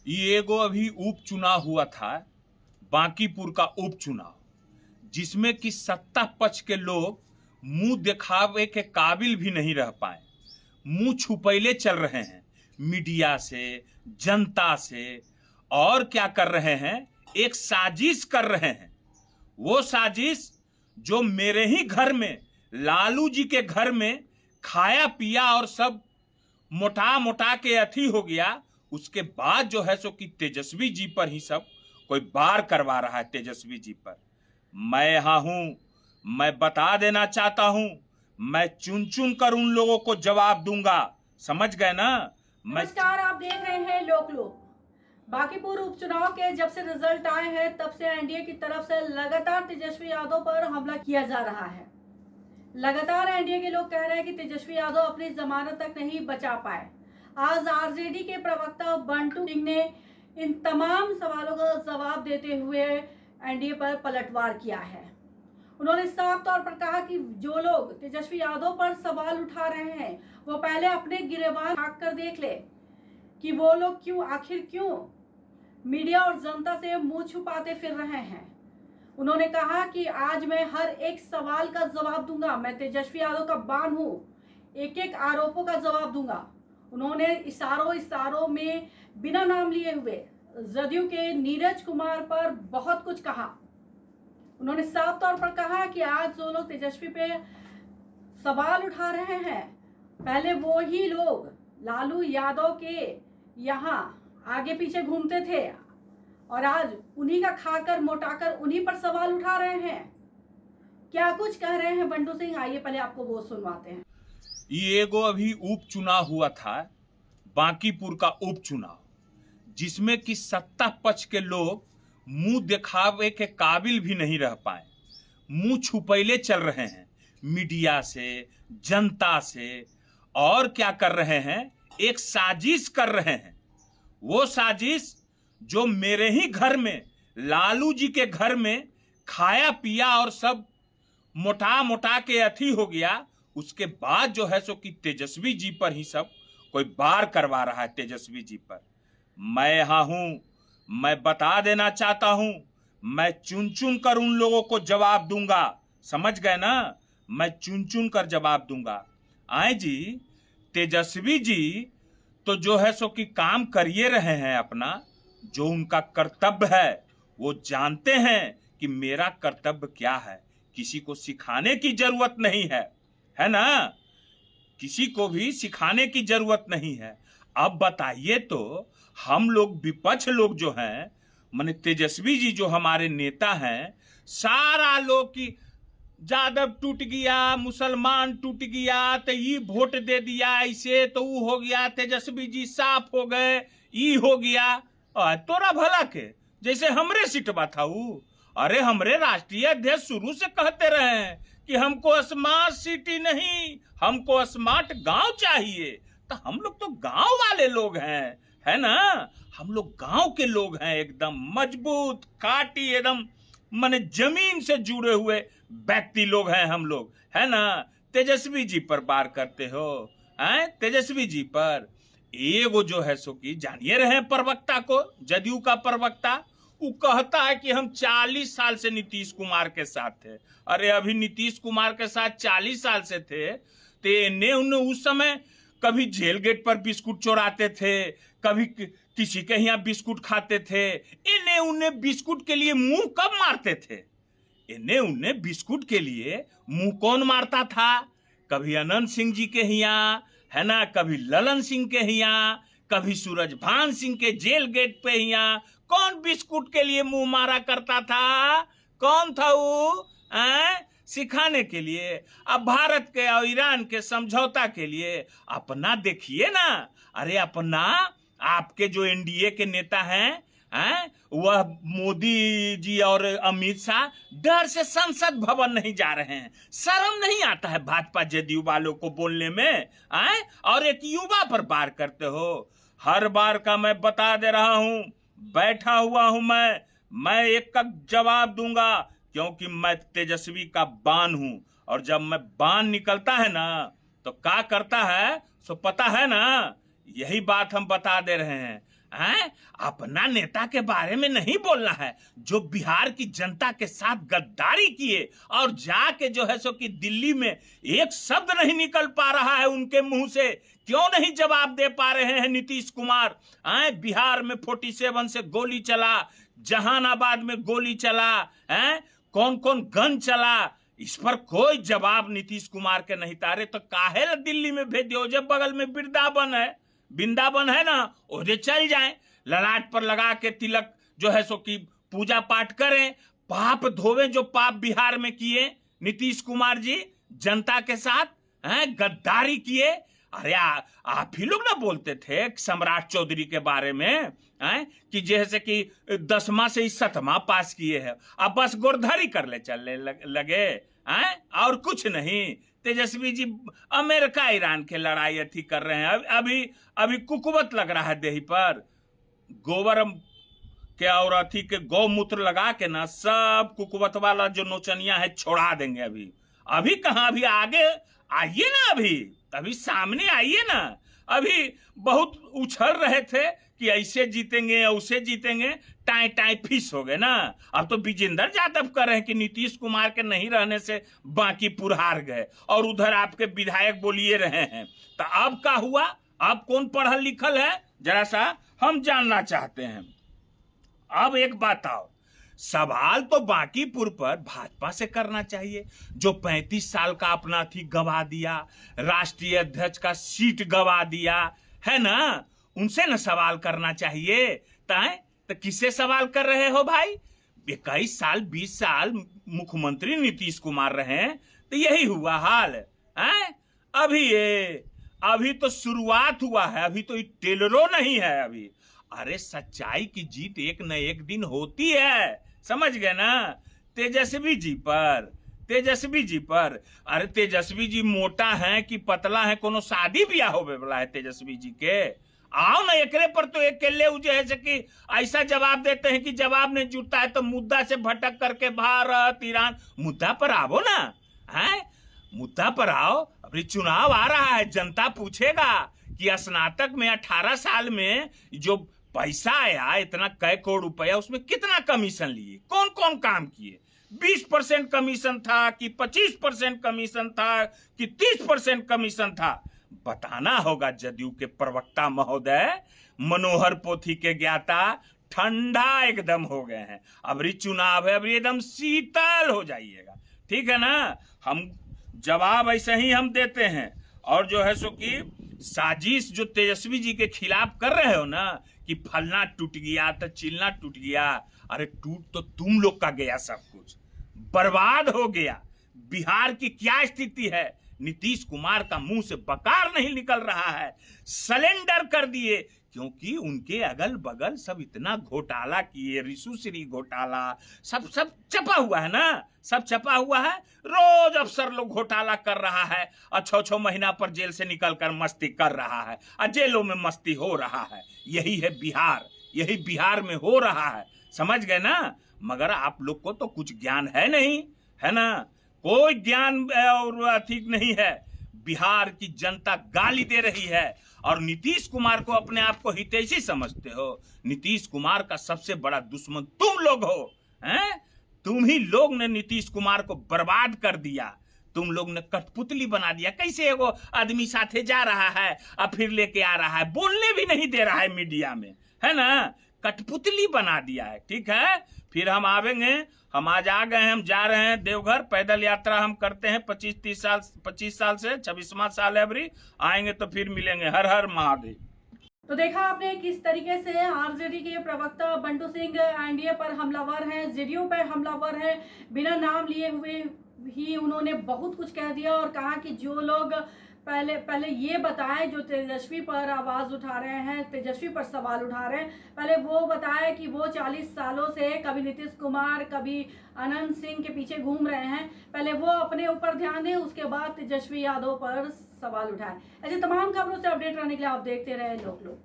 ये एगो अभी उपचुनाव हुआ था, बांकीपुर का उपचुनाव, जिसमें कि सत्ता पक्ष के लोग मुंह दिखावे के काबिल भी नहीं रह पाए। मुंह छुपैले चल रहे हैं मीडिया से, जनता से। और क्या कर रहे हैं, एक साजिश कर रहे हैं। वो साजिश जो मेरे ही घर में, लालू जी के घर में खाया पिया और सब मोटा मोटा के अथी हो गया। उसके बाद जो है सो कि तेजस्वी जी पर ही सब कोई बार करवा रहा है। तेजस्वी जी पर मैं यहां हूं, मैं बता देना चाहता हूं, मैं चुन चुन कर उन लोगों को जवाब दूंगा। समझ गए ना? नमस्कार, आप देख रहे हैं लोक। बांकीपुर उपचुनाव के जब से रिजल्ट आए हैं तब से एनडीए की तरफ से लगातार तेजस्वी यादव पर हमला किया जा रहा है। लगातार एनडीए के लोग कह रहे हैं कि तेजस्वी यादव अपनी जमानत तक नहीं बचा पाए। आज आरजेडी के प्रवक्ता बंटू सिंह ने इन तमाम सवालों का जवाब देते हुए एनडीए पर पलटवार किया है। उन्होंने साफ तौर पर कहा कि जो लोग तेजस्वी यादव पर सवाल उठा रहे हैं वो पहले अपने गिरेबान झांक कर देख ले कि वो लोग आखिर क्यों मीडिया और जनता से मुंह छुपाते फिर रहे हैं। उन्होंने कहा कि आज मैं हर एक सवाल का जवाब दूंगा, मैं तेजस्वी यादव का बान हूं, एक एक आरोपों का जवाब दूंगा। उन्होंने इशारों में बिना नाम लिए हुए जदयू के नीरज कुमार पर बहुत कुछ कहा। उन्होंने साफ तौर पर कहा कि आज जो लोग तेजस्वी पे सवाल उठा रहे हैं, पहले वो ही लोग लालू यादव के यहाँ आगे पीछे घूमते थे और आज उन्हीं का खाकर मोटाकर उन्हीं पर सवाल उठा रहे हैं। क्या कुछ कह रहे हैं बंटू सिंह, आइए पहले आपको वो सुनवाते हैं। ये एगो अभी उपचुनाव हुआ था, बांकीपुर का उपचुनाव, जिसमें कि सत्ता पक्ष के लोग मुंह दिखावे के काबिल भी नहीं रह पाए। मुंह छुपैले चल रहे हैं मीडिया से, जनता से। और क्या कर रहे हैं, एक साजिश कर रहे हैं। वो साजिश जो मेरे ही घर में, लालू जी के घर में खाया पिया और सब मोटा मोटा के अथी हो गया। उसके बाद जो है सो कि तेजस्वी जी पर ही सब कोई बार करवा रहा है। तेजस्वी जी पर मैं यहां हूं, मैं बता देना चाहता हूं, मैं चुन चुन कर उन लोगों को जवाब दूंगा। समझ गए ना? मैं चुन चुन कर जवाब दूंगा। आए जी, तेजस्वी जी तो जो है सो कि काम करिए रहे हैं अपना, जो उनका कर्तव्य है वो जानते हैं कि मेरा कर्तव्य क्या है। किसी को सिखाने की जरूरत नहीं है ना? किसी को भी सिखाने की जरूरत नहीं है। अब बताइए तो, हम लोग विपक्ष लोग जो हैं, माने तेजस्वी जी जो हमारे नेता हैं, सारा लोग की यादव टूट गया, मुसलमान टूट गया, तो ये वोट दे दिया, ऐसे तो वो हो गया, तेजस्वी जी साफ हो गए, ये हो गया। तोरा भला के जैसे हमरे सिटवा था वो। अरे हमरे राष्ट्रीय अध्यक्ष शुरू से कहते रहे हैं कि हमको स्मार्ट सिटी नहीं, हमको स्मार्ट गांव चाहिए। तो हम लोग तो गांव वाले लोग हैं, है ना? हम लोग गांव के लोग हैं, एकदम मजबूत काटी, एकदम माने जमीन से जुड़े हुए व्यक्ति लोग हैं हम लोग, है ना? तेजस्वी जी पर बार करते हो, हैं? तेजस्वी जी पर एगो जो है सो कि जानिए रहे प्रवक्ता को, जदयू का प्रवक्ता, वो कहता है कि हम 40 साल से नीतीश कुमार के साथ थे। अरे अभी नीतीश कुमार के साथ 40 साल से थे तो इन्हें उन्हें उस समय कभी जेल गेट पर बिस्कुट चोराते थे, कभी किसी के यहाँ बिस्कुट खाते थे। इन्हें उन्हें बिस्कुट के लिए मुंह कब मारते थे? इन्हें उन्हें बिस्कुट के लिए मुंह कौन मारता था? कभी अनंत सिंह जी के यहाँ, है ना, कभी ललन सिंह के यहाँ, कभी सूरजभान सिंह के जेल गेट पे यहाँ। कौन बिस्कुट के लिए मुंह मारा करता था? कौन था वो? सिखाने के लिए। अब भारत के और ईरान के समझौता के लिए अपना देखिए ना। अरे अपना, आपके जो एनडीए के नेता हैं, वह मोदी जी और अमित शाह डर से संसद भवन नहीं जा रहे हैं। शर्म नहीं आता है भाजपा जदयू वालों को बोलने में? और एक युवा पर बार करते हो। हर बार का मैं बता दे रहा हूं, बैठा हुआ हूं मैं एक का जवाब दूंगा, क्योंकि मैं तेजस्वी का बान हूं। और जब मैं बान निकलता है ना तो क्या करता है सो पता है ना? यही बात हम बता दे रहे हैं। अपना नेता के बारे में नहीं बोलना है जो बिहार की जनता के साथ गद्दारी किए, और जाके जो है सो कि दिल्ली में एक शब्द नहीं निकल पा रहा है उनके मुंह से। क्यों नहीं जवाब दे पा रहे हैं नीतीश कुमार? बिहार में 47 से गोली चला, जहानाबाद में गोली चला, कौन कौन गन चला, इस पर कोई जवाब नीतीश कुमार के नहीं तारे। तो काहे दिल्ली में भेज दियो? जब बगल में वृंदावन है ना, ओदे चल जाएं, ललाट पर लगा के तिलक जो है सो कि पूजा पाठ करें, पाप धोवे जो पाप बिहार में किए नीतीश कुमार जी जनता के साथ गद्दारी किए। अरे आप ही लोग ना बोलते थे सम्राट चौधरी के बारे में कि जैसे कि 10वां से 7वां पास किए हैं, अब बस गोरधारी कर ले चलने लगे और कुछ नहीं। तेजस्वी जी अमेरिका ईरान के लड़ाई अथी कर रहे हैं, अभी कुकुवत लग रहा है देही पर, गोबर के और अथी के गौमूत्र लगा के ना सब कुकुवत वाला जो नोचनिया है छोड़ा देंगे। अभी कहाँ, अभी आगे आइए ना, अभी सामने आइए ना। अभी बहुत उछल रहे थे कि ऐसे जीतेंगे उसे जीतेंगे, टाई टाई फिस हो गए ना। अब तो विजेंद्र यादव कह रहे हैं कि नीतीश कुमार के नहीं रहने से बांकीपुर हार गए, और उधर आपके विधायक बोलिए रहे हैं। तो अब क्या हुआ? अब कौन पढ़ल लिखल है जरा सा हम जानना चाहते हैं। अब एक बात आओ, सवाल तो बांकीपुर पर भाजपा से करना चाहिए, जो 35 साल का अपना थी गवा दिया, राष्ट्रीय अध्यक्ष का सीट गवा दिया है ना, उनसे न सवाल करना चाहिए। तो किससे सवाल कर रहे हो भाई? 21 साल 20 साल मुख्यमंत्री नीतीश कुमार रहे, तो यही हुआ हाल है। अभी तो शुरुआत हुआ है, अभी तो टेलरो नहीं है अभी। अरे सच्चाई की जीत एक न एक दिन होती है, समझ गए ना। तेजस्वी जी पर अरे तेजस्वी जी मोटा है कि पतला है, कोनो शादी ब्याह होवे वाला है तेजस्वी जी के? आओ ना एकरे पर तो एक केले है कि ऐसा जवाब देते हैं कि जवाब नहीं जुटता है तो मुद्दा से भटक करके भारत ईरान, मुद्दा पर आओ ना, मुद्दा पर आओ। अभी चुनाव आ रहा है, जनता पूछेगा कि स्नातक में 18 साल में जो पैसा आया इतना कई करोड़ रुपया, उसमें कितना कमीशन लिए, कौन कौन काम किए, 20% कमीशन था कि 25% कमीशन था कि 30% कमीशन था, बताना होगा। जदयू के प्रवक्ता महोदय मनोहर पोथी के ज्ञाता ठंडा एकदम हो गए हैं। अभी चुनाव है, अभी एकदम शीतल हो जाइएगा, ठीक है ना। हम जवाब ऐसे ही हम देते हैं, और जो है सो कि साजिश जो तेजस्वी जी के खिलाफ कर रहे हो ना कि फलना टूट गया तो चिलना टूट गया, अरे टूट तो तुम लोग का गया, सब कुछ बर्बाद हो गया। बिहार की क्या स्थिति है? नीतीश कुमार का मुंह से बकार नहीं निकल रहा है, सलेंडर कर दिए, क्योंकि उनके अगल बगल सब इतना घोटाला किए, रिशुश्री घोटाला सब छपा हुआ है ना, सब छपा हुआ है। रोज अफसर लोग घोटाला कर रहा है, और 6-6 महीना पर जेल से निकल कर मस्ती कर रहा है, और जेलों में मस्ती हो रहा है। यही है बिहार, यही बिहार में हो रहा है, समझ गए ना। मगर आप लोग को तो कुछ ज्ञान है नहीं, है ना, कोई ज्ञान और अधिक नहीं है। बिहार की जनता गाली दे रही है, और नीतीश कुमार को अपने आप को हितैषी समझते हो। नीतीश कुमार का सबसे बड़ा दुश्मन तुम लोग हो, हैं? तुम ही लोग ने नीतीश कुमार को बर्बाद कर दिया, तुम लोग ने कठपुतली बना दिया। कैसे वो आदमी साथे जा रहा है और फिर लेके आ रहा है, बोलने भी नहीं दे रहा है मीडिया में, है ना, कठपुतली बना दिया है, ठीक है। फिर हम आवेंगे, हम आज आ गए हैं, हम जा रहे हैं देवघर, पैदल यात्रा हम करते हैं 25 साल से 26वां साल है अभी, आएंगे तो फिर मिलेंगे। हर हर महादेव। तो देखा आपने किस तरीके से आरजेडी के प्रवक्ता बंटू सिंह एनडीए पर हमलावर हैं, जेडीयू पर हमलावर हैं, बिना नाम लिए हुए ही उन्होंने बहुत कुछ कह दिया और कहा कि जो लोग पहले ये बताएं, जो तेजस्वी पर आवाज उठा रहे हैं, तेजस्वी पर सवाल उठा रहे हैं, पहले वो बताएं कि वो 40 सालों से कभी नीतीश कुमार कभी अनंत सिंह के पीछे घूम रहे हैं। पहले वो अपने ऊपर ध्यान दें, उसके बाद तेजस्वी यादव पर सवाल उठाएं। ऐसे तमाम खबरों से अपडेट रहने के लिए आप देखते रहे लोक लोक।